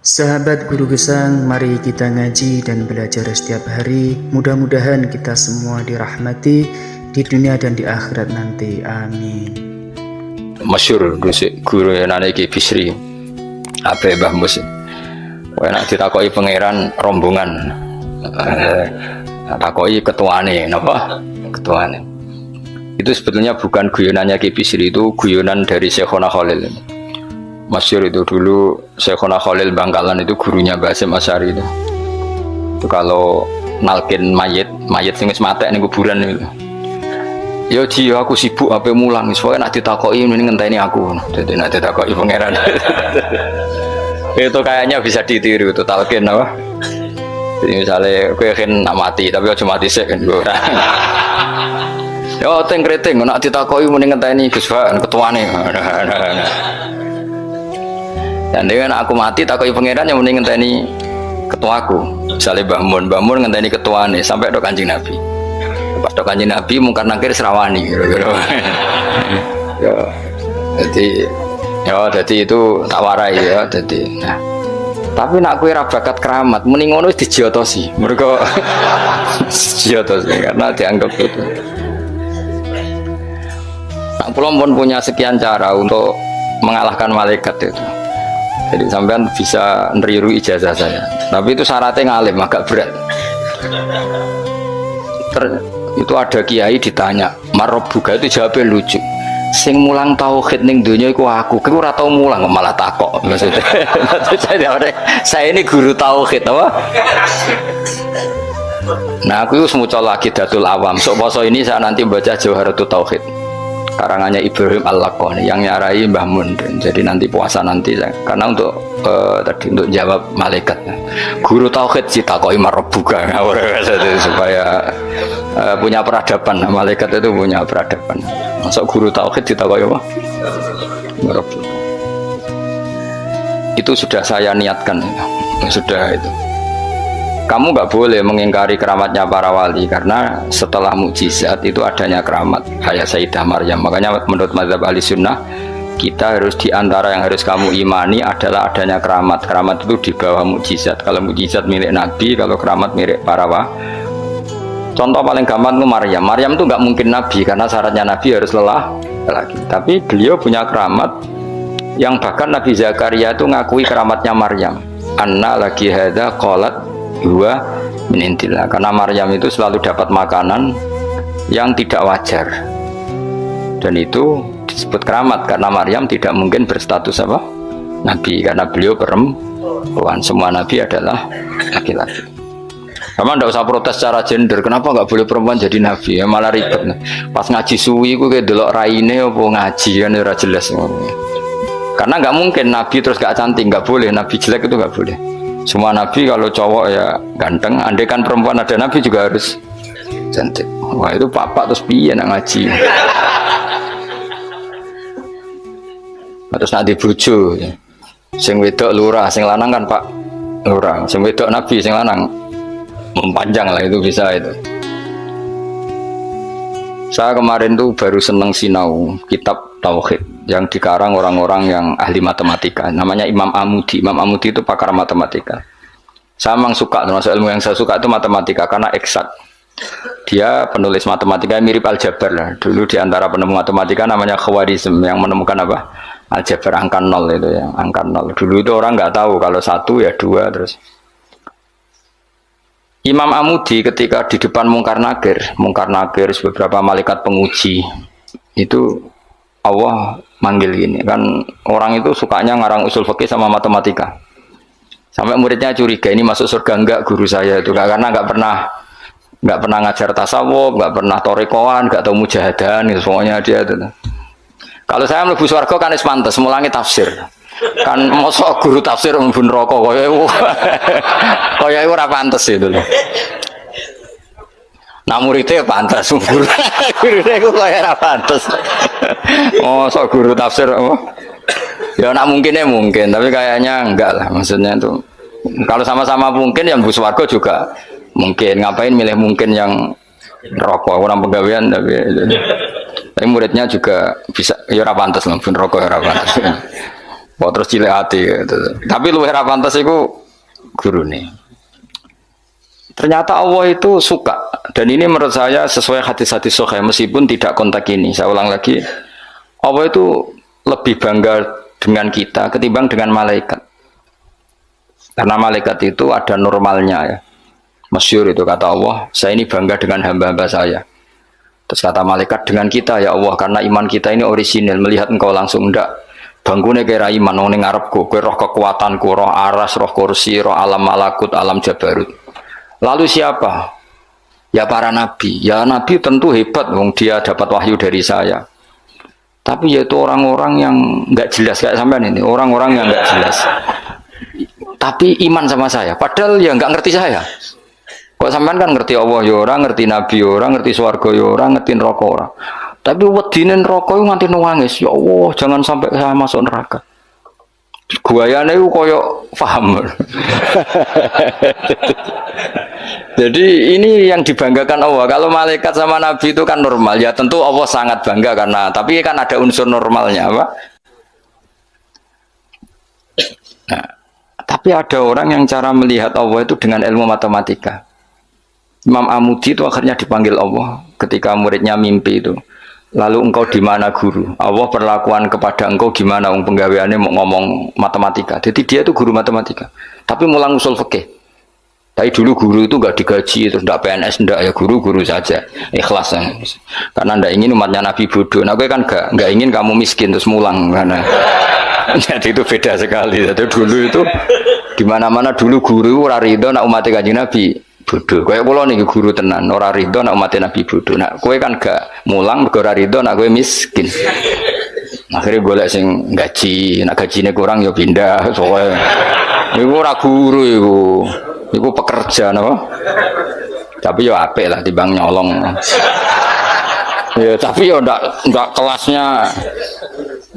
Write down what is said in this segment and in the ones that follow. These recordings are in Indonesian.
Sahabat Guru Gesang, mari kita ngaji dan belajar setiap hari. Mudah-mudahan kita semua dirahmati di dunia dan di akhirat nanti. Amin. Masyhur guru nane iki Bisri. Ape Mbah Mus. Kowe nek ditakoki pangeran rombongan. Takoki ketuane napa? Ketuane. Itu sebetulnya bukan guyonannya Ki Bisri, itu guyonan dari Syekhona Khalil. Masyhur itu dulu Syekhona Khalil Bangkalan itu gurunya Mbah Hasyim Asy'ari itu. Itu kalau nalkin mayit sing wis matek ning kuburan itu. Ya Ji, aku sibuk ape mulang, soalnya nak ditakoki mending ngenteni aku. Jadi nak ditakoki pangeran. Itu kayaknya bisa ditiru itu talqin apa? Jadi misalnya kowe kan nak mati tapi aja mati sik kan ora. Ya teng kreting nak ditakoki mending ngenteni Gus Pak ketuane. Dan dengan aku mati takoki pangeran yang mending ngenteni ketuaku. Misalnya Mbah Mun ngenteni ketuane sampai do Kanjeng Nabi. Pas do Kanjeng Nabi mungkar nakir serawani. Jadi itu tak warai ya. Jadi, nah, tapi nak kue rabakat keramat, mending ngono dijiotosi. Mereka dijiotosi karena dianggap itu. Nah, Pulau pun punya sekian cara untuk mengalahkan malaikat itu. Jadi sampean bisa neriru ijazah saya. Tapi itu syaratnya ngalim, agak berat. Itu ada kiai ditanya, Marobuga itu jawabnya lucu. Sing mulang tauhid ning donya iku aku. Kowe ora tau mulang malah takok. Maksudnya saya ini guru tauhid apa? Nah, aku itu semuanya lagi Datul Awam. Sok poso ini saya nanti baca Jawharatul Tauhid. Karangannya Ibrahim Al-Laqani yang nyarai Mbah Mun. Jadi nanti puasa nanti karena untuk tadi untuk jawab malaikat. Guru tauhid ditakoki Marobuga supaya punya peradaban. Malaikat itu punya peradaban. Masuk guru tauhid ditakoki apa? Marobuga. Itu sudah saya niatkan. Sudah itu. Kamu nggak boleh mengingkari keramatnya para wali karena setelah mukjizat itu adanya keramat kayak Sayyidah Maryam. Makanya menurut mazhab ahli sunnah kita harus diantara yang harus kamu imani adalah adanya keramat. Keramat itu di bawah mukjizat. Kalau mukjizat milik Nabi, kalau keramat milik para wali. Contoh paling gampang itu Maryam. Maryam itu nggak mungkin Nabi karena syaratnya Nabi harus lelaki. Tapi beliau punya keramat yang bahkan Nabi Zakaria itu ngakui keramatnya Maryam. Anna lagi hada qalat dua menintilah karena Maryam itu selalu dapat makanan yang tidak wajar dan itu disebut keramat karena Maryam tidak mungkin berstatus apa? Nabi karena beliau perempuan, semua Nabi adalah laki-laki. Kamu tidak usah protes secara gender, kenapa nggak boleh perempuan jadi Nabi? Ya malah ribet. Pas ngaji suwi aku kayak delok raine apa ngaji kan udah jelas. Karena nggak mungkin Nabi terus gak cantik, nggak boleh. Nabi jelek itu nggak boleh. Semua Nabi kalau cowok ya ganteng, andai kan perempuan ada Nabi juga harus cantik. Wah itu papa terus piye nak ngaji. Terus nanti bojo, sing wedok lurah, sing lanang kan Pak lurah, sing wedok Nabi, sing lanang mempanjang lah itu bisa itu. Saya kemarin tuh baru seneng sinau kitab Tauhid yang dikarang orang-orang yang ahli matematika. Namanya Imam Amudi. Imam Amudi itu pakar matematika. Saya memang suka, termasuk ilmu yang saya suka itu matematika karena eksak. Dia penulis matematika mirip aljabar lah. Dulu diantara penemu matematika namanya Khwarizm yang menemukan apa? Aljabar angka nol itu ya, angka nol. Dulu itu orang nggak tahu kalau satu ya dua terus. Imam Amudi ketika di depan Mungkar Nakir beberapa malaikat penguji itu Allah manggil gini kan, orang itu sukanya ngarang usul fikih sama matematika sampai muridnya curiga ini masuk surga enggak guru saya itu karena nggak pernah ngajar tasawuf, nggak pernah torekoan, nggak tahu mujahadan gitu, semuanya dia itu. Kalau saya mlebu swarga kan wis pantes mulangi tafsir kan mosok guru tafsir mlebu neraka kaya ora pantes itu lho. Nah muridnya pantas guru itu kaya ora pantes. Mosok guru tafsir apa? Ya nak mungkinnya mungkin, tapi kayaknya enggak lah. Maksudnya itu kalau sama-sama mungkin yang bus warga juga mungkin. Ngapain milih mungkin yang rokok orang pegawaian tapi muridnya juga bisa ya ora pantes lah, pun rokok ora pantes. Wah terus cilik hati gitu. Tapi luwih ra pantes iku gurune. Ternyata Allah itu suka dan ini menurut saya sesuai hadis-hadis sahih meskipun tidak kontak ini. Saya ulang lagi. Allah itu lebih bangga dengan kita ketimbang dengan malaikat. Karena malaikat itu ada normalnya ya. Masyhur itu kata Allah, saya ini bangga dengan hamba-hamba saya. Terus kata malaikat dengan kita ya Allah karena iman kita ini orisinil melihat engkau langsung ndak. Bangunnya kira iman nang ning ngarepku, kowe roh kekuatanku, roh aras, roh kursi, roh alam malakut, alam jabarut. Lalu siapa? Ya para nabi. Ya nabi tentu hebat, wong dia dapat wahyu dari saya. Tapi yaitu orang-orang yang nggak jelas kayak sampean ini, orang-orang yang nggak jelas. Tapi iman sama saya, padahal ya nggak ngerti saya. Kok sampean kan ngerti Allah ya orang, ngerti nabi ya orang, ngerti swarga ya orang, ngerti neraka orang. Tapi wedine neraka iku nganti nangis, ya Allah, jangan sampai saya masuk neraka. Guayane iku koyo paham. Jadi ini yang dibanggakan Allah. Kalau malaikat sama nabi itu kan normal. Ya tentu Allah sangat bangga karena tapi kan ada unsur normalnya, Pak. Nah, tapi ada orang yang cara melihat Allah itu dengan ilmu matematika. Imam Amudi itu akhirnya dipanggil Allah ketika muridnya mimpi itu. Lalu engkau di mana guru? Allah perlakuan kepada engkau gimana? Penggaweannya mau ngomong matematika. Jadi dia itu guru matematika. Tapi mulang usul fikih. Tapi dulu guru itu nggak digaji, terus nggak PNS, nggak ya guru saja, ikhlas ya. Karena nggak ingin umatnya Nabi bodoh. Nah, gue kan nggak ingin kamu miskin terus mulang karena. Jadi itu beda sekali. Jadi dulu itu di mana-mana dulu guru ora rido nak umat Kanjeng Nabi bodoh. Kayak kula niki guru tenan, ora rido nak umat Nabi bodoh. Nah, kowe kan gak mulang mergo ora rido nak kowe miskin. Akhirnya golek sing gaji, nak gajine kurang ya pindah. Soale iku ora guru iku. Iku pekerja napa? Tapi ya apik lah timbang nyolong. Ya, tapi ya ndak kelasnya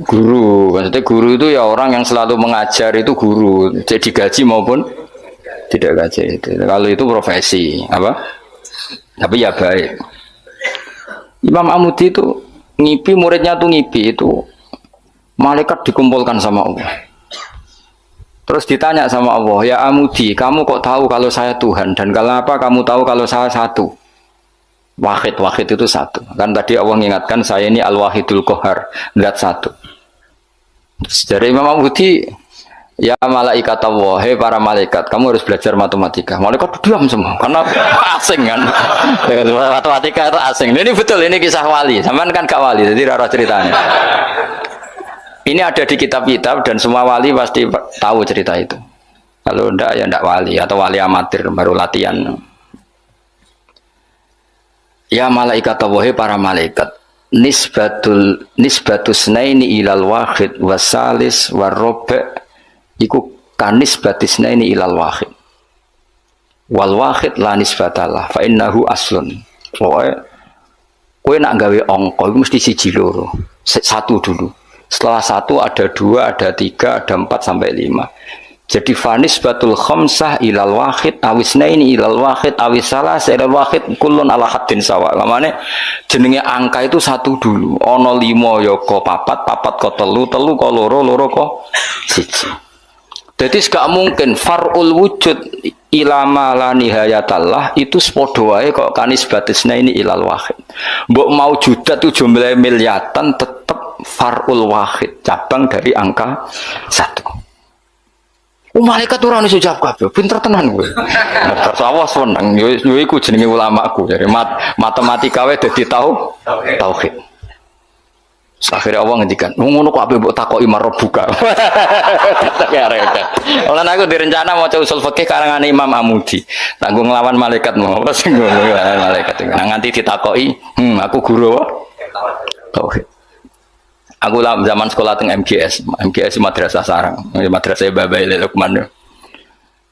guru. Maksudnya guru itu ya orang yang selalu mengajar itu guru, jadi gaji maupun tidak gaji. Kalau itu profesi apa? Tapi ya baik. Imam Amudi itu ngipi muridnya tuh ngipi itu malaikat dikumpulkan sama Allah. Terus ditanya sama Allah, ya Amudi, kamu kok tahu kalau saya Tuhan dan kalau apa kamu tahu kalau saya satu? Wahid itu satu. Kan tadi Allah mengingatkan saya ini Al-Wahidul Qahar, zat satu. Dari Imam Amudi, ya malaikat Allah, hei para malaikat, kamu harus belajar matematika. Malaikat diam semua, karena asing kan. Matematika itu asing. Ini betul, ini kisah wali. Sampean kan gak wali, jadi rara ceritanya. Ini ada di kitab-kitab dan semua wali pasti tahu cerita itu. Kalau enggak ya enggak wali atau wali amatir baru latihan. Ya malaikat Allah, para malaikat. Nisbatus naini ilal wahid wasalis warobe iku kanisbatis naini ilal wahid. Wal wahid la nisbatalah fa innahu aslun. Kowe nak gawe angka iku mesti siji loro. Satu dulu. Setelah satu ada dua, ada tiga, ada 4 sampai 5. Jadi fanis batul khamsah ilal wahid awisnaini ilal wahid awisalas ilal wahid kulun ala haddin sawa. Lamane jenenge angka itu satu dulu. Ono 5 ya ko papat ko telu ko loro ko siji. Jadi gak mungkin farul wujud ilama la nihayatallah itu sepodo wae kok kanis batisna ini ilal wahid. Mbok mau judat tuh jumlah miliatan tetap farul wahid, cabang dari angka 1. Malaikat ora iso jawab kabeh, pinter tenan kowe. Terus awas seneng yo iku jenenge ulamaku, jadi matematika wae dadi tauhid. Akhirnya Allah ngendikan, ngono kok ape mbok takoki marobuka. Olan aku direncana mau usul fikih karangane Imam Amudi. Tanggung nglawan malaikat mau apa sing nglawan malaikat. Nganti ditakoki, aku guru tauhid. Aku lah zaman sekolah teng MGS Madrasah Sarang, Madrasah Babai Lukman.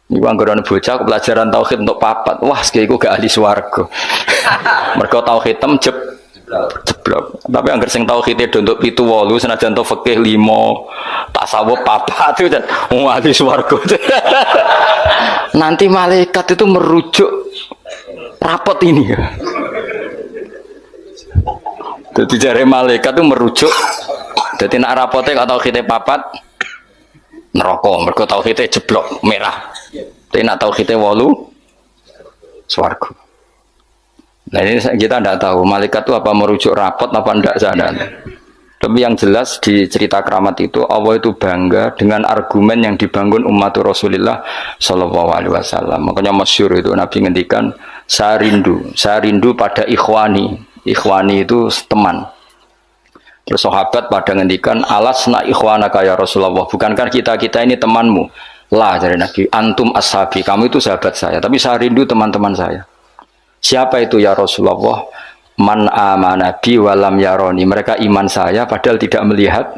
Iku anggaran bocah pelajaran tauhid untuk papat. Wah, iku gak ahli swarga. Mergo tauhid jeblok. Tapi anggar sing tauhide untuk 7-8 senajan to fikih 5, tasawuf 4 itu dan ahli swarga. Nanti malaikat itu merujuk rapot ini ya. Jadi jare malaikat itu merujuk. Jadi nak rapotnya kalau kita papat neraka. Mergo tauhide jeblok merah. Tapi nak tauhide 8 swarga. Nah ini kita tidak tahu malaikat itu apa merujuk rapot apa tidak sadar. Tapi yang jelas di cerita keramat itu Allah itu bangga dengan argumen yang dibangun umat Rasulullah Shallallahu Alaihi Wasallam. Makanya masyhur itu Nabi ngendikan saya rindu pada ikhwani. Ikhwani itu teman. Terus sahabat pada ngendikan alasna ikhwanaka ya Rasulullah. Bukankah kita ini temanmu? Lah dari Nabi antum ashabi, kamu itu sahabat saya. Tapi saya rindu teman-teman saya. Siapa itu ya Rasulullah? Man amana bi walam yaroni. Mereka iman saya padahal tidak melihat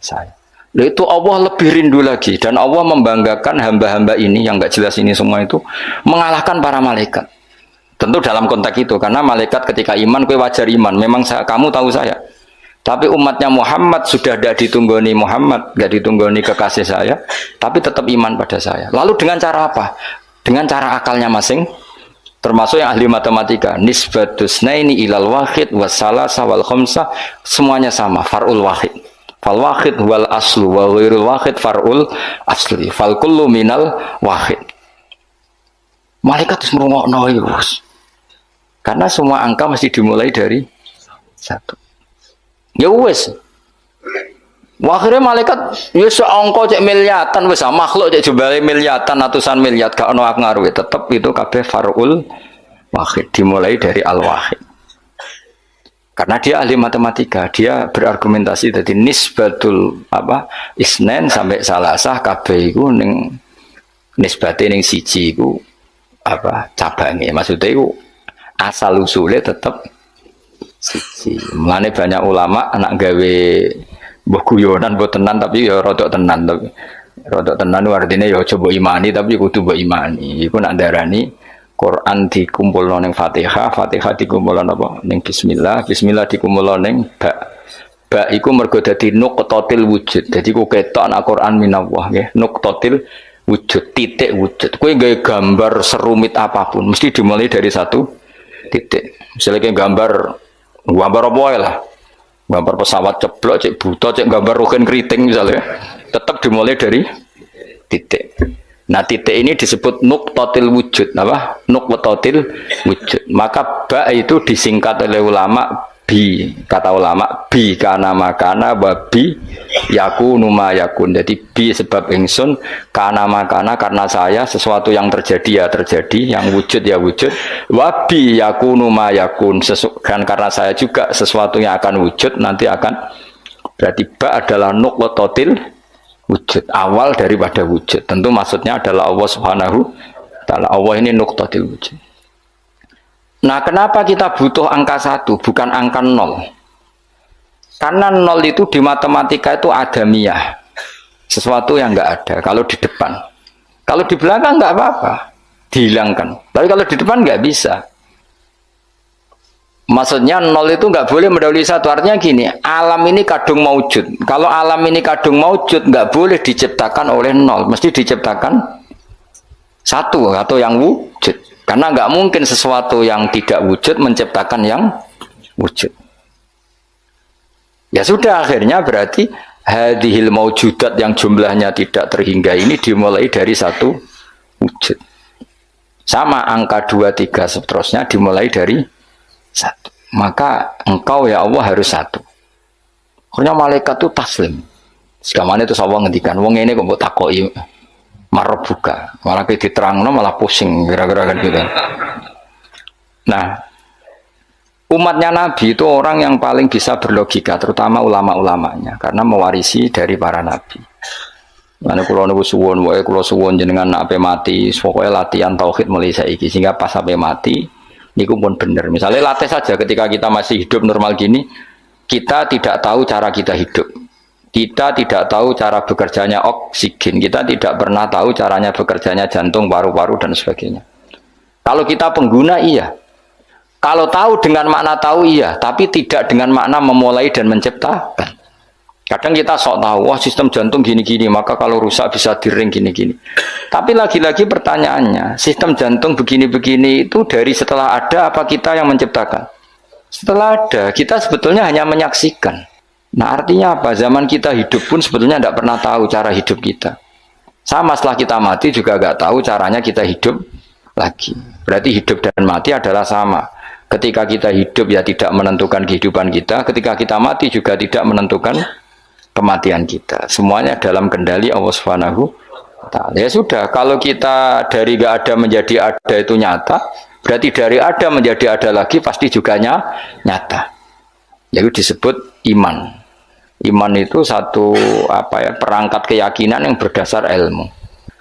saya. Lalu itu Allah lebih rindu lagi dan Allah membanggakan hamba-hamba ini yang enggak jelas ini semua itu mengalahkan para malaikat. Tentu dalam konteks itu karena malaikat ketika iman kowe wajar iman. Memang kamu tahu saya. Tapi umatnya Muhammad sudah tidak ditunggoni Muhammad, tidak ditunggoni kekasih saya, tapi tetap iman pada saya. Lalu dengan cara apa? Dengan cara akalnya masing. Termasuk yang ahli matematika, nisbatus naini ilal wahid wassalasa wal khamsah semuanya sama, far'ul wahid. Fal wahid wal aslu wa ghairul wahid far'ul asli. Fal kullu minal wahid. Malaikat terus merungokno iki, Bos. Karena semua angka mesti dimulai dari 1. Ya wis. Akhirnya malaikat ya seangka cek miliatan wis makhluk cek jumlahe miliatan ratusan miliar gak ono ngaruh tetep itu kabeh farul wahid dimulai dari al wahid. Karena dia ahli matematika, dia berargumentasi dari nisbatul isnen sampai salasah kabeh iku ning nisbate ning siji iku cabange. Maksudnya iku asal usule tetep siji. Mulane banyak ulama anak gawe mbok guyonan mbok tenan tapi ya rodok tenan tapi rodok tenan artinya ya coba imani tapi kudu mbok imani. Iku nak darani Quran dikumpulno ning Fatihah, Fatihah dikumpulno apa ning bismillah, bismillah dikumpulno ning ba. Ba iku mergo dadi nuqtatil wujud. Dadi ku ketok nak Quran minallah nggih, nuqtatil wujud, titik wujud. Kowe gawe gambar serumit apapun mesti dimulai dari 1 titik. Misalnya kayak gambar apa wae lah. Gambar pesawat ceblok, cek buta, cek gambar rugen keriting misalnya, tetap dimulai dari titik. Nah titik ini disebut nuqtatil wujud, apa? Nuqtatil wujud. Maka ba itu disingkat oleh ulama bi, kata ulama bi kana makana wa bi yakunu ma yakun. Jadi bi sebab ingsun, kana makana karena saya sesuatu yang terjadi ya terjadi, yang wujud ya wujud. Wa bi yakunu ma yakun, dan karena saya juga sesuatu yang akan wujud nanti akan. Berarti ba adalah nuqtatil wujud, awal daripada wujud. Tentu maksudnya adalah Allah Subhanahu wa taala. Allah ini nuqtatil wujud. Nah, kenapa kita butuh angka 1, bukan angka 0? Karena 0 itu di matematika itu adamiyah. Sesuatu yang enggak ada kalau di depan. Kalau di belakang enggak apa-apa, dihilangkan. Tapi kalau di depan enggak bisa. Maksudnya 0 itu enggak boleh mendahului 1. Artinya gini, alam ini kadung maujud. Kalau alam ini kadung maujud, enggak boleh diciptakan oleh 0. Mesti diciptakan 1 atau yang wujud. Karena nggak mungkin sesuatu yang tidak wujud menciptakan yang wujud. Ya sudah, akhirnya berarti hadhil maujudat yang jumlahnya tidak terhingga ini dimulai dari 1 wujud. Sama angka 2, 3 seterusnya dimulai dari 1. Maka engkau ya Allah harus 1. Akhirnya malaikat itu taslim. Sekamane itu Allah ngendikan, wong ini kok mbok takoki marah buka, malah kayak diterangno malah pusing gara-gara kan gitu. Nah, umatnya Nabi itu orang yang paling bisa berlogika, terutama ulama-ulamanya, karena mewarisi dari para nabi. Mana kulo niku suwun, wae kulo suwun jenengan ape mati, pokoknya latihan tauhid mulai saiki sehingga pas ape mati, niku pun bener. Misalnya latih saja ketika kita masih hidup normal gini, kita tidak tahu cara kita hidup. Kita tidak tahu cara bekerjanya oksigen, kita tidak pernah tahu caranya bekerjanya jantung, paru-paru dan sebagainya. Kalau kita pengguna iya, kalau tahu dengan makna tahu iya, tapi tidak dengan makna memulai dan menciptakan. Kadang kita sok tahu, wah sistem jantung gini-gini, maka kalau rusak bisa diring gini-gini. Tapi lagi-lagi pertanyaannya, sistem jantung begini-begini itu dari setelah ada apa kita yang menciptakan? Setelah ada, kita sebetulnya hanya menyaksikan. Nah artinya apa? Zaman kita hidup pun sebetulnya tidak pernah tahu cara hidup kita. Sama setelah kita mati juga nggak tahu caranya kita hidup lagi. Berarti hidup dan mati adalah sama. Ketika kita hidup ya tidak menentukan kehidupan kita, ketika kita mati juga tidak menentukan kematian kita. Semuanya dalam kendali Allah Subhanahu wa Ta'ala. Ya sudah, kalau kita dari nggak ada menjadi ada itu nyata, berarti dari ada menjadi ada lagi pasti juga nyata. Itu disebut iman. Iman itu satu perangkat keyakinan yang berdasar ilmu.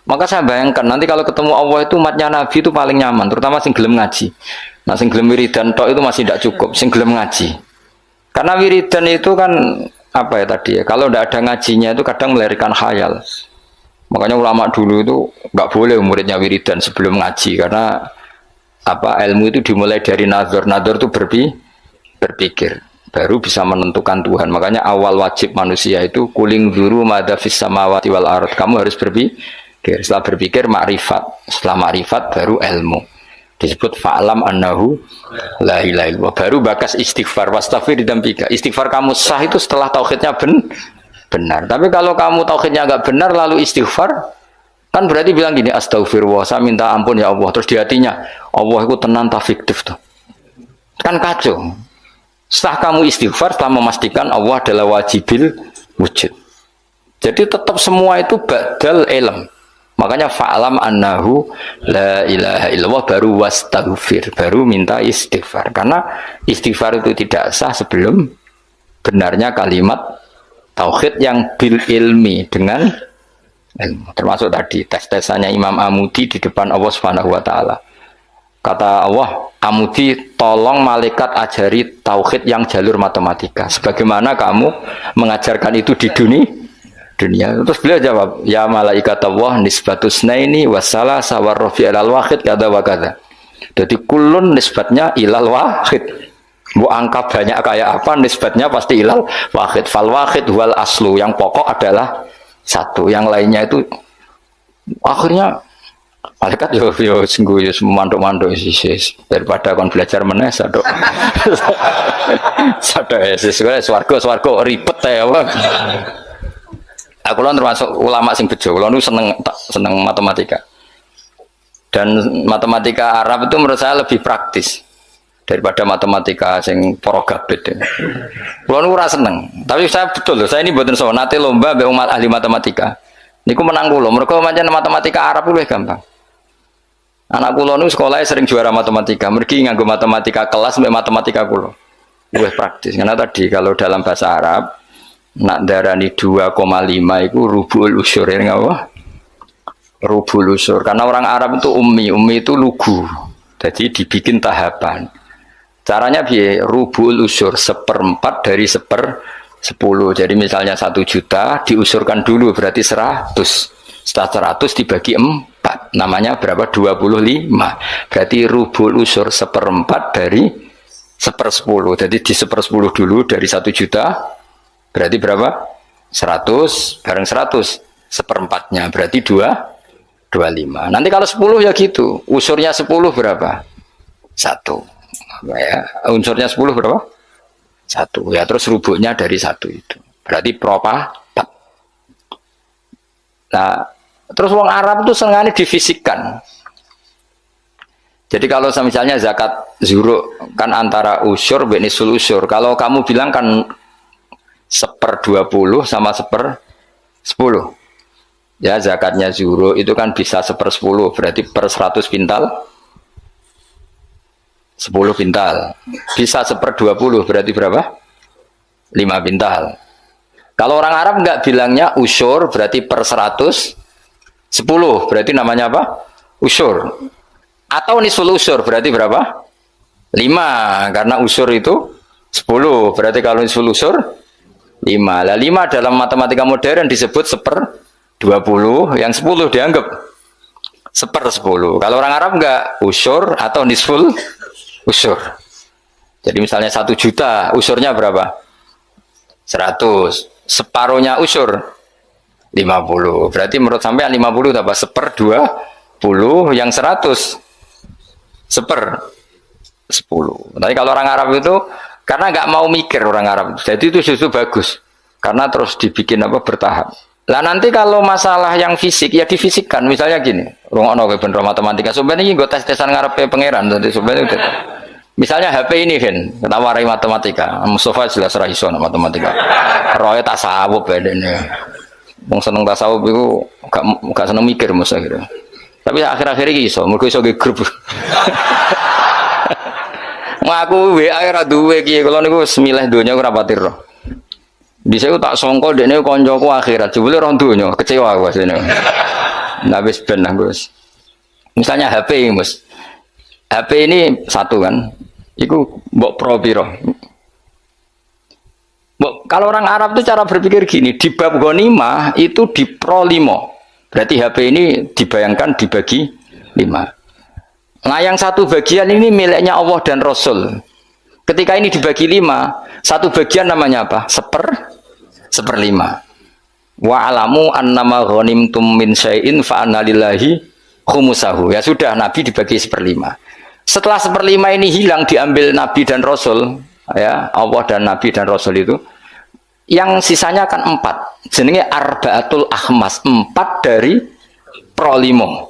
Maka saya bayangkan nanti kalau ketemu Allah itu umatnya Nabi itu paling nyaman, terutama sing gelem ngaji. Nah, sing gelem wiridan tok itu masih tidak cukup, sing gelem ngaji. Karena wiridan itu kan kalau tidak ada ngajinya itu kadang melahirkan khayal. Makanya ulama dulu itu nggak boleh muridnya wiridan sebelum ngaji karena ilmu itu dimulai dari nazar. Nazar itu berpikir. Baru bisa menentukan Tuhan. Makanya awal wajib manusia itu kuling zuru madza fis samawati wal ard. Kamu harus berpikir. Setelah berpikir makrifat. Setelah makrifat baru ilmu. Disebut fa'lam annahu la ilaha illallah. Baru bakas istighfar. Wastaghfir dzambika. Istighfar kamu sah itu setelah tauhidnya benar. Tapi kalau kamu tauhidnya enggak benar lalu istighfar, kan berarti bilang gini, astaghfirullah, saya minta ampun ya Allah. Terus di hatinya, Allah itu tenan ta fiktif tuh. Kan kacau. Setelah kamu istighfar, setelah memastikan Allah adalah wajibil wujud. Jadi tetap semua itu badal ilm. Makanya fa'lam annahu la ilaha illallah baru wastaghfir, baru minta istighfar. Karena istighfar itu tidak sah sebelum benarnya kalimat tauhid yang bil ilmi dengan ilmu. Termasuk tadi tes-tesannya Imam Amudi di depan Allah Subhanahu wa Ta'ala. Kata Allah, Amudi tolong malaikat ajari tauhid yang jalur matematika. Sebagaimana kamu mengajarkan itu di dunia. Terus beliau jawab, ya malaikat Allah nisbatus naini wassalah sawar rofi ilal wahid kada wa kada. Jadi kulun nisbatnya ilal wahid. Bu angka banyak kayak apa nisbatnya pasti ilal wahid. Fal wahid wal aslu, yang pokok adalah satu. Yang lainnya itu akhirnya malaikat yo sungguh yo manduk-manduk sis daripada kon belajar meneh sadok. Sadok sis swarga ribet ya. Aku lan termasuk ulama sing bejo, kula nu seneng matematika. Dan matematika Arab itu menurut saya lebih praktis daripada matematika sing para gabet. Kula nu ora seneng, tapi saya betul loh, saya ini mboten sowan nate lomba mbek umat ahli matematika. Niku menang kula, mergo pancen matematika Arab luwih gampang. Anak kula nu sekolahnya sering juara matematika, mergi nganggo matematika kelas mbek matematika kula. Luwih praktis. Karena tadi kalau dalam bahasa Arab nak darani 2,5 itu rubul usur ya ngapa? Rubul usur. Karena orang Arab itu ummi itu lugu. Jadi dibikin tahapan. Caranya biar rubul usur 1/4 dari 1/10. Jadi misalnya 1 juta diusurkan dulu berarti 100. Setelah 100 dibagi 4. Namanya berapa? 25. Berarti rubul usur 1/4 dari 1/10. Jadi di 1/10 dulu dari 1 juta. Berarti berapa? 100 bareng 100 1/4-nya berarti 25. Nanti kalau 10 ya gitu. Usurnya 10 berapa? 1. Ya, unsurnya 10 berapa? 1. Ya terus rubuknya dari 1 itu. Berarti seperempat. Nah, terus wong Arab itu senengane difisikkan. Jadi kalau misalnya zakat zuruk kan antara usur dan nisul usur. Kalau kamu bilang kan 1/20 sama 1/10. Ya zakatnya zuro itu kan bisa 1/10 berarti per 100 pintal 10 pintal. Bisa 1/20 berarti berapa? 5 pintal. Kalau orang Arab enggak bilangnya usur berarti per 100 10 berarti namanya apa? Usur. Atau nisul usur berarti berapa? 5 karena usur itu 10 berarti kalau nisul usur 5. Lah 5 dalam matematika modern disebut 1/20, yang 10 dianggap 1/10. Kalau orang Arab enggak usur atau nisful usur. Jadi misalnya 1 juta, usurnya berapa? 100. Separuhnya usur 50. Berarti menurut sampean 50 apa? 1/20, yang 100 1/10. Tapi kalau orang Arab itu karena nggak mau mikir orang Arab, jadi itu justru bagus karena terus dibikin bertahap. Lah nanti kalau masalah yang fisik ya difisikkan, misalnya gini, rungokno kowe ben matematika, sebenarnya iki nggo tes-tesan ngarepe pangeran, dadi sebenarnya misalnya HP ini kan, kita warai matematika, Mustafa jelas ra iso matematika. Roe tasawuf bedene. Wong seneng tasawuf iku gak seneng mikir mesti gitu. Tapi akhir-akhir iki iso, mergo iso ge grup. Ngaku WA ora duwe iki, kula niku semilih donya ora pati roh. Bisa tak songko dekne koncoku akhirat, jebule rong donya, kecewa aku asline. Nah wis ben Gus. Misalnya HP, Mas. HP ini satu kan. Iku mbok pro piro. Kalau orang Arab itu cara berpikir gini, di bab ghanimah itu di pro 5. Berarti HP ini dibayangkan dibagi 5. Nah yang satu bagian ini miliknya Allah dan Rasul. Ketika ini dibagi 5, satu bagian namanya apa? Seperlima. Wa alamu annama ghanimtum min syai'in fa anna lillahi khumusahu. Ya sudah, Nabi dibagi 1/5. Setelah 1/5 ini hilang, diambil Nabi dan Rasul, ya Allah dan Nabi dan Rasul itu, yang sisanya kan 4. Jenenge arba'atul akhmas, 4 dari pro 5.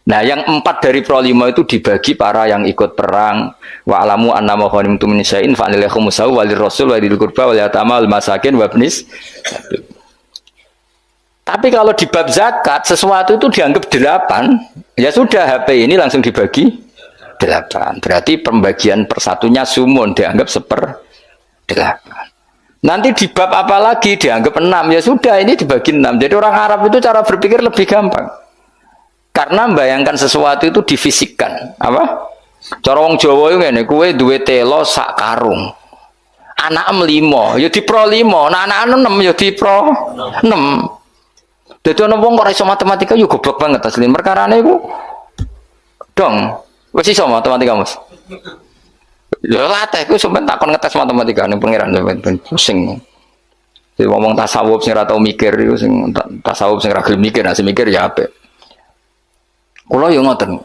Nah, yang 4 dari pro 5 itu dibagi para yang ikut perang. Wa alamu annama ghanimtum min syai'in fa lillahi khumusahu wa lirrasul wa lil qurba wal yatama wal masakin wa ibnis. Tapi kalau di bab zakat sesuatu itu dianggap 8, ya sudah HP ini langsung dibagi 8. Berarti pembagian persatunya sumun dianggap 1/8. Nanti di bab apa lagi dianggap 6, ya sudah ini dibagi 6. Jadi orang Arab itu cara berpikir lebih gampang. Karena membayangkan sesuatu itu difisikkan. Apa? Cara wong Jawa itu ngene, kowe duwe telo sak karung. Anak 5, ya di pro 5. Nah anak 6 ya di pro 6. Dadi ana wong kok ora iso matematika yo goblok banget asli. Perkarane iku dong, wis iso matematika, Mas. Ya latih ku sampean takon ngetes matematika ning pangeran ben pusing. Jadi ngomong tasawuf sing ora tau mikir iku sing tasawuf sing ora gelem mikir, nek mikir ya apik. Kulo yo ngoten.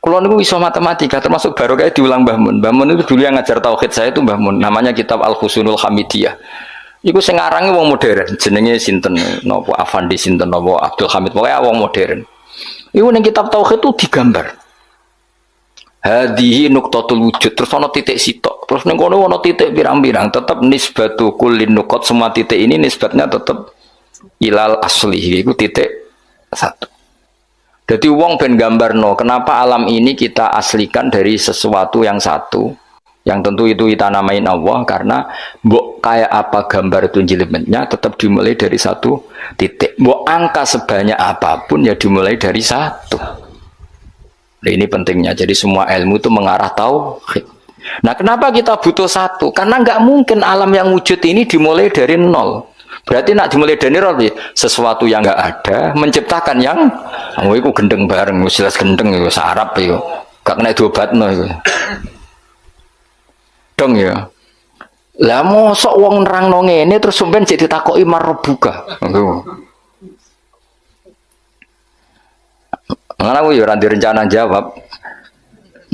Kulo niku iso matematika termasuk baru kayak diulang Mbah Mun. Mbah Mun itu dulu yang ngajar tauhid saya itu Mbah Mun. Namanya kitab Al-Husunul Hamidiyah. Iku sing arange wong modern, jenenge sinten napa Afandi sinten napa Abdul Hamid, pokoke wong modern. Iku ning kitab tauhid itu digambar. Hadihi nuqtatul wujud, terus ana titik sitok. Terus ning kono ana titik pirang-pirang, tetep nisbatu kullin nuqat, semua titik ini nisbatnya tetep ilal asli. Iku titik 1. Jadi wong ben gambarno, kenapa alam ini kita aslikan dari sesuatu yang satu, yang tentu itu kita namain Allah, karena mbok kayak apa gambar itu jelimetnya tetap dimulai dari satu titik. Mbok angka sebanyak apapun ya dimulai dari satu. Nah, ini pentingnya. Jadi semua ilmu itu mengarah tauhid. Nah, kenapa kita butuh satu? Karena nggak mungkin alam yang wujud ini dimulai dari nol. Berarti nak dimulai dari nol, sesuatu yang nggak ada menciptakan yang itu gendeng bareng, jelas gendeng itu sarap itu, gak kena diobatno itu. Dong ya. Lah mosok wong nerangno ngene terus sampean jadi ditakoki marbuka. Mana aku ya ora direncana jawab.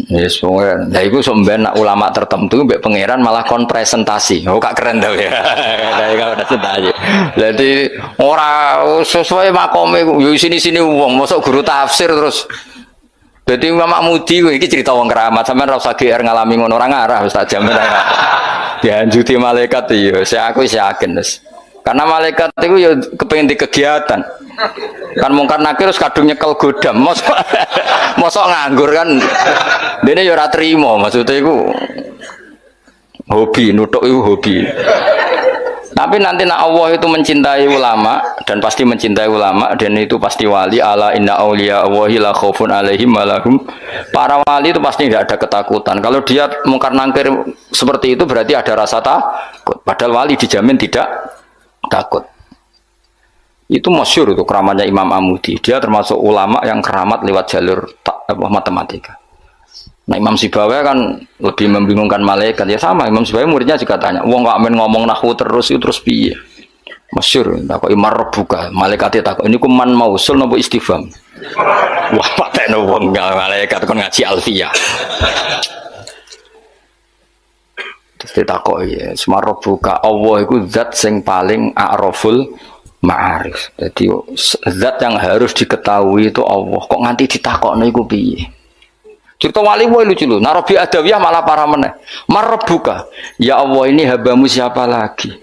Yes, pokoknya. Nah, itu sebenarnya ulama tertentu, mbak pangeran malah kon presentasi. Oh, kak keren tau ya. Kayak presentasi. Jadi orang sesuai makome, yo sini uang, masuk guru tafsir terus. Jadi Imam Mudi, ini cerita wong keramat. Sampai rasa GR ngalami ngono orang arah, Ustaz Jamin. Dianjuti malaikat iyo, aku yakin terus. Karena malaikat itu ya kepengen di kegiatan. Kan mungkar nakir terus kadung nyekel godam, mosok nganggur kan, dene ya ora trimo, maksudnya itu hobi, nutuk itu hobi. Tapi nanti nak Allah itu mencintai ulama dan pasti mencintai ulama dan itu pasti wali. Ala inna auliya Allahi la khaufun alaihim walahum. Para wali itu pasti tidak ada ketakutan. Kalau dia mungkar nakir seperti itu berarti ada rasa takut. Padahal wali dijamin tidak takut. Itu masyhur itu keramatnya Imam Amudi. Dia termasuk ulama yang keramat lewat jalur matematika. Nah Imam Sibawai kan lebih membingungkan malaikat. Ya sama, Imam Sibawai muridnya juga tanya, wong kok amen ngomong nahwu terus itu terus piye? Masyhur, takoki marbuka, malaikate takok ini ku man mausul napa istifham. Wah, patekno wong malaikat kon ngaji alfiyah. Terus ditakoki, marbuka Allah iku zat sing paling a'raful ma'arif. Jadi zat yang harus diketahui itu Allah. Kok nganti ditakokno iku piye? Cerita wali wae lucu lho. Narobi adawiyah malah parah meneh. Marabbuka. Ya Allah, ini hambamu siapa lagi?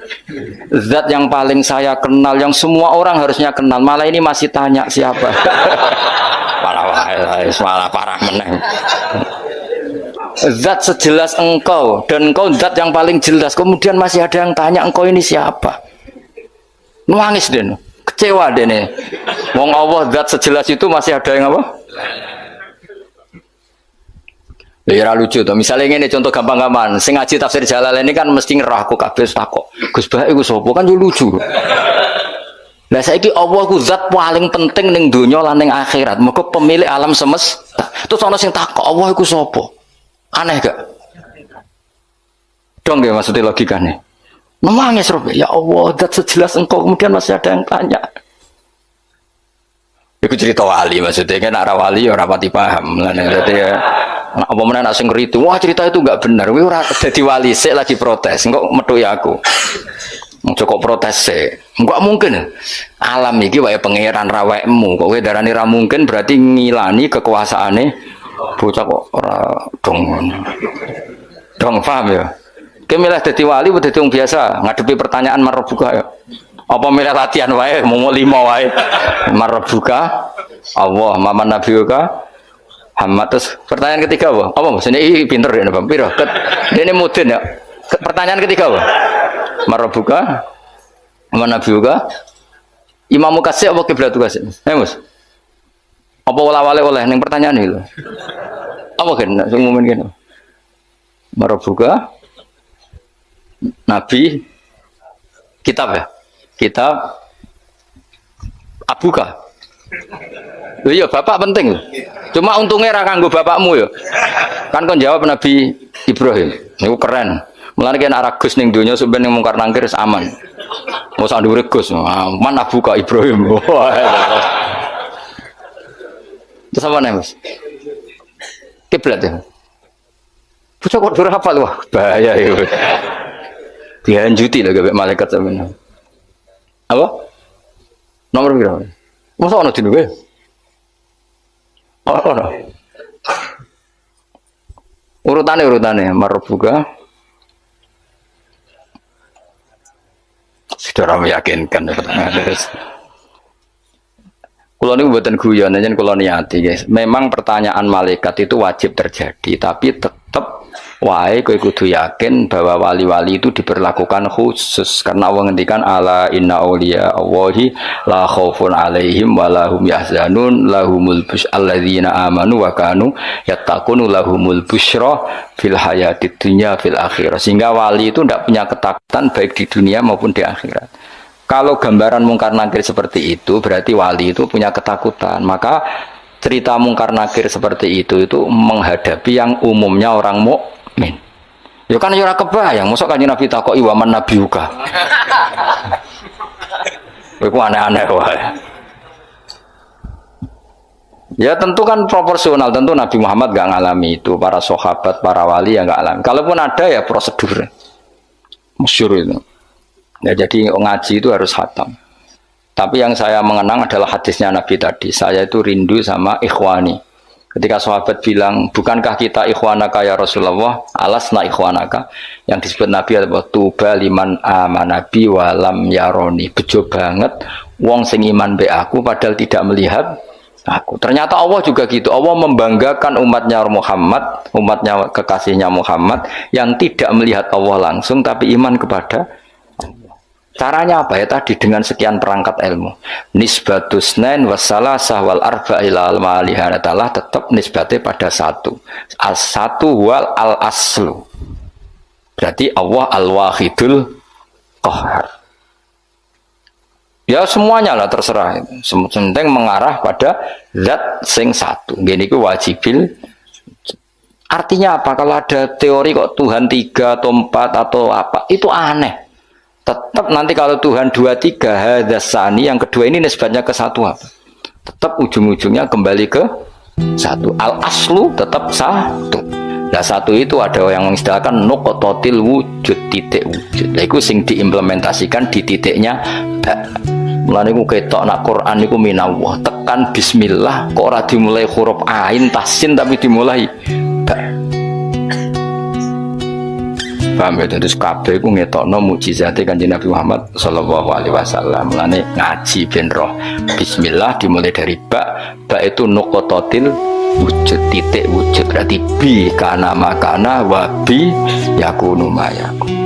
Zat yang paling saya kenal, yang semua orang harusnya kenal. Malah ini masih tanya siapa. Parah wae, malah parah meneh. Zat sejelas engkau dan engkau zat yang paling jelas. Kemudian masih ada yang tanya engkau ini siapa? Nangis deh, kecewa deh nih. Wong Allah zat sejelas itu masih ada yang apa? Ya lucu tuh. Misalnya ini contoh gampang-gampang. Sing ngaji tafsir Jalalain ini kan mesti ngerah aku kabeh takok. Gus Bah iku sapa? Kan yo lucu. Lah saiki Allah ku zat paling penting ning donya lan ning akhirat. Mergo pemilik alam semesta. Terus ana sing takok Allah iku sapa? Aneh gak? Dong ya maksudnya logikanya. Nangis Rob. Ya Allah, zat sejelas engkau kemudian masih ada yang tanya. Iku cerita wali maksudnya kan arah wali ora pati paham. Lah dadi ya apa meneh nek sing ngritu, wah cerita itu enggak benar. Kowe ora dadi wali sik lagi protes. Engko metu ya aku. Cukup protes sik. Enggak mungkin. Alam iki wae pangeran rawekmu. Kok kowe darani ra mungkin berarti ngilani kekuasaane bocah kok ora dong paham ya. Kowe milih dadi wali apa dadi wong biasa ngadepi pertanyaan marbuka ya. Apa milih latihan wae mau 5 wae. Marbuka Allah, maman nabiyuka Muhammad. Terus pertanyaan ketiga apa? Apa Mas? Ini pinter ya Bang. Piro? Ini mudin ya. Pertanyaan ketiga apa? Marabuka maman nabiyuka Imamu kasih apa kiblatu kasih? Mas. Apa wala-wale oleh ning pertanyaan iki lho. Apa kan sing momen kene? Marabuka Nabi kitab ya? Kitab Abuka. Lho iya bapak penting lho. Cuma untungnya ra kanggo bapakmu ya. Kan kon jawab Nabi Ibrahim. Niku keren. Mulane nek arah Gus ning donya sampeyan ning mungkar nangkir aman. Mau sak dhuwure Gus. Man Abuka Ibrahim. Terus apa nih Mas? Kiblat ya. Bocah kok durung hafal wah bahaya itu. Dihanjuti lho gak malaikat sampeyan. Apa? Nomor berapa? Masa ana dino kowe? Oh, no. Urutane marbuka. Sudah meyakinkan. Kulo niku mboten guyon, njen kulo niati, guys. Memang pertanyaan malaikat itu wajib terjadi, tapi tetap wae kowe kudu yakin bahwa wali-wali itu diperlakukan khusus karena Allah ngendikan ala inna auliya Allahi la khaufun alaihim wa lahum yahzanun lahumul busyra alladzina amanu wa kanu yattaqun lahumul busyra fil hayatid dunya fil akhirah. Sehingga wali itu tidak punya ketakutan baik di dunia maupun di akhirat. Kalau gambaran mungkar nakir seperti itu berarti wali itu punya ketakutan. Maka cerita mungkar nakir seperti itu menghadapi yang umumnya orang mukmin. Ya kan ora kebayang, mosok Kanjeng Nabi takoki wa man nabiyuka. Iku aneh-aneh wae. Ya tentu kan proporsional, tentu Nabi Muhammad gak ngalami itu, para sahabat, para wali yang gak alami. Kalaupun ada ya prosedur. Masyhur itu. Ya jadi ngaji itu harus khatam. Tapi yang saya mengenang adalah hadisnya Nabi tadi. Saya itu rindu sama ikhwani. Ketika sahabat bilang, bukankah kita ikhwanaka ya Rasulullah? Alasna ikhwanaka. Yang disebut Nabi adalah tuba liman amanabi walam yaroni. Bejo banget wong sing iman be aku padahal tidak melihat aku. Ternyata Allah juga gitu. Allah membanggakan umatnya Muhammad, umatnya kekasihnya Muhammad yang tidak melihat Allah langsung tapi iman kepada. Caranya apa ya tadi dengan sekian perangkat ilmu. Nisbatus nain wassalasah wal arba ilal malihanatalah tetap nisbatnya pada satu. As-satu wal al-aslu. Berarti Allah al-wahidul qahar. Ya semuanya lah terserah. Penting mengarah pada zat sing satu. Gini ku wajibil. Artinya apa? Kalau ada teori kok Tuhan 3 atau 4 atau apa, itu aneh. Tetap nanti kalau Tuhan 2, 3 hadasani yang kedua ini nisbatnya ke satu apa? Tetap ujung-ujungnya kembali ke satu. Al aslu tetap satu. Nah satu itu ada yang mengistilahkan nuqtatil wujud, titik wujud. Nah itu sing diimplementasikan di titiknya ba. Mulane ku ketok nak Quran niku minallah. Tekan bismillah kok ora dimulai huruf ain tasin tapi dimulai ba. Paham ya, terus kabeh ku ngetokno mukjizate Kanjeng Nabi Muhammad sallallahu alaihi wasallam. Mulane ngaji ben roh. Bismillah dimulai dari ba. Ba itu nuqtatil wujud, titik wujud. Berarti bi kana makana wa bi yakunu ma yakun.